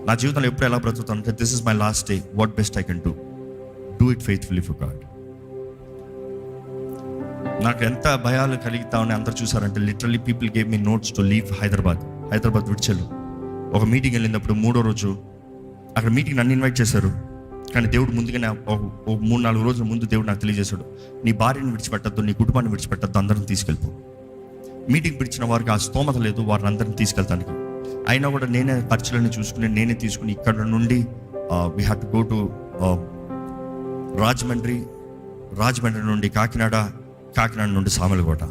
నా జీవితంలో ఎప్పుడు ఎలా బ్రతుకుతాను అంటే, this is my last day, what best I can do it faithfully for god. నాకు ఎంత భయాలు కలుగుతా ఉన్నాయి అందరు చూసారంటే, literally people gave me notes to leave Hyderabad విడిచెళ్ళు. ఒక మీటింగ్ వెళ్ళినప్పుడు 3వ రోజు అక్కడ మీటింగ్ నన్ను ఇన్వైట్ చేశారు, కానీ దేవుడు ముందుగానే ఒక 3-4 రోజుల ముందు దేవుడు నాకు తెలియజేశాడు, నీ భార్యను విడిచిపెట్టద్దు, నీ కుటుంబాన్ని విడిచిపెట్టద్దు, అందరిని తీసుకెళ్ళిపో. మీటింగ్ పిలిచిన వారికి ఆ స్తోమత లేదు వారిని అందరిని తీసుకెళ్తానికి. అయినా కూడా నేనే ఖర్చులన్నీ చూసుకుని నేనే తీసుకుని ఇక్కడ నుండి we have to go to Rajahmundry నుండి కాకినాడ నుండి సామలకోట.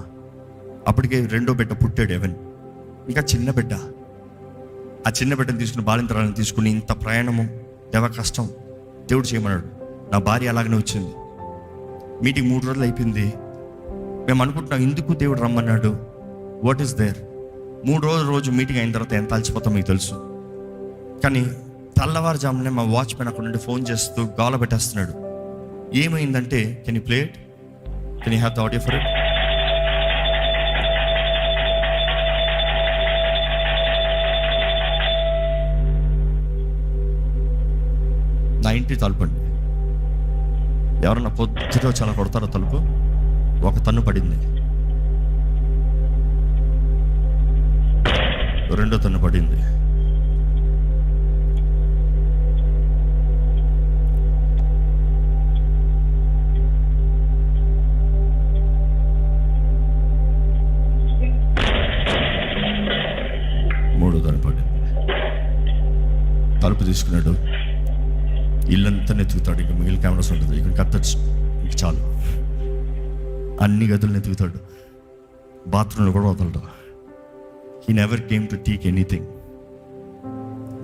అప్పటికే 2వ బిడ్డ పుట్టాడు, ఎవెన్, ఇంకా చిన్న బిడ్డ. ఆ చిన్న బిడ్డను తీసుకుని బాలింతరాలను తీసుకుని ఇంత ప్రయాణము దేవ కష్టం. దేవుడు చేయమన్నాడు. నా భార్య అలాగనే వచ్చింది. మీటింగ్ 3 రోజులు అయిపోయింది. మేము అనుకుంటున్నాం ఎందుకు దేవుడు రమ్మన్నాడు, వాట్ ఈస్ దేర్. 3వ రోజు మీటింగ్ అయిన తర్వాత ఎంత అలసిపోతాం మీకు తెలుసు. కానీ తెల్లవారుజామునే మా వాచ్మెన్ అక్కడ నుండి ఫోన్ చేస్తూ గాల పెట్టేస్తున్నాడు. ఏమైందంటే, can you play it, can you have the audio for it. నా ఇంటి తలుపు అండి. ఎవరన్నా పొద్దుతో చాలా కొడతారో తలుపు. ఒక తన్ను పడింది, 2వ తన్ను పడింది. తలుపు తీసుకున్నాడు, ఇల్లంతా ఎత్తుకుతాడు. ఇంకా మిగిలిన కెమెరాస్ ఉంటుంది, ఇక్కడ కత్తచ్చు, ఇంక చాలు. అన్ని గదులను ఎత్తుకుతాడు, బాత్రూంలో కూడా వదలడు. He never came to take anything.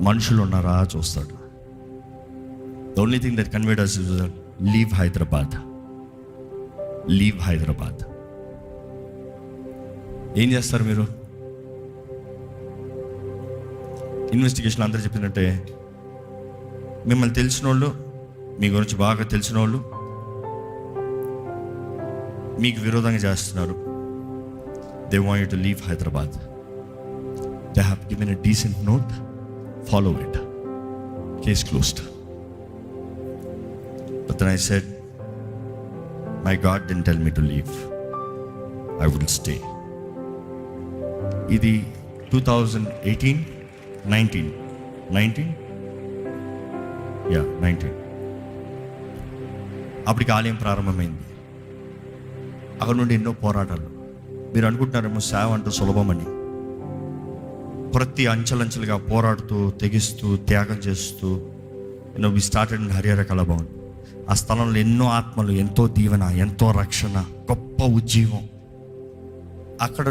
మనుషులు ఉన్నారా చూస్తాడు. The only thing that conveyed us is leave Hyderabad. ఏం చేస్తారు మీరు? ఇన్వెస్టిగేషన్ అందరూ చెప్పినట్టే, మిమ్మల్ని తెలిసిన వాళ్ళు, మీ గురించి బాగా తెలిసిన వాళ్ళు మీకు విరోధంగా చేస్తున్నారు. They want you to leave Hyderabad. They have given a decent note, follow it, case closed. But then I said, my God didn't tell me to leave, I will stay. ఇది 2018-19 అప్పటికి ఆలయం ప్రారంభమైంది. అక్కడ నుండి ఎన్నో పోరాటాలు. మీరు అనుకుంటున్నారేమో సేవ అంటూ సులభమని. ప్రతి అంచెలంచెలుగా పోరాడుతూ, తెగిస్తూ, త్యాగం చేస్తూ we started in Harihara Kalabhavan. ఆ స్థలంలో ఎన్నో ఆత్మలు, ఎంతో దీవెన, ఎంతో రక్షణ, గొప్ప ఉజ్జీవం. అక్కడ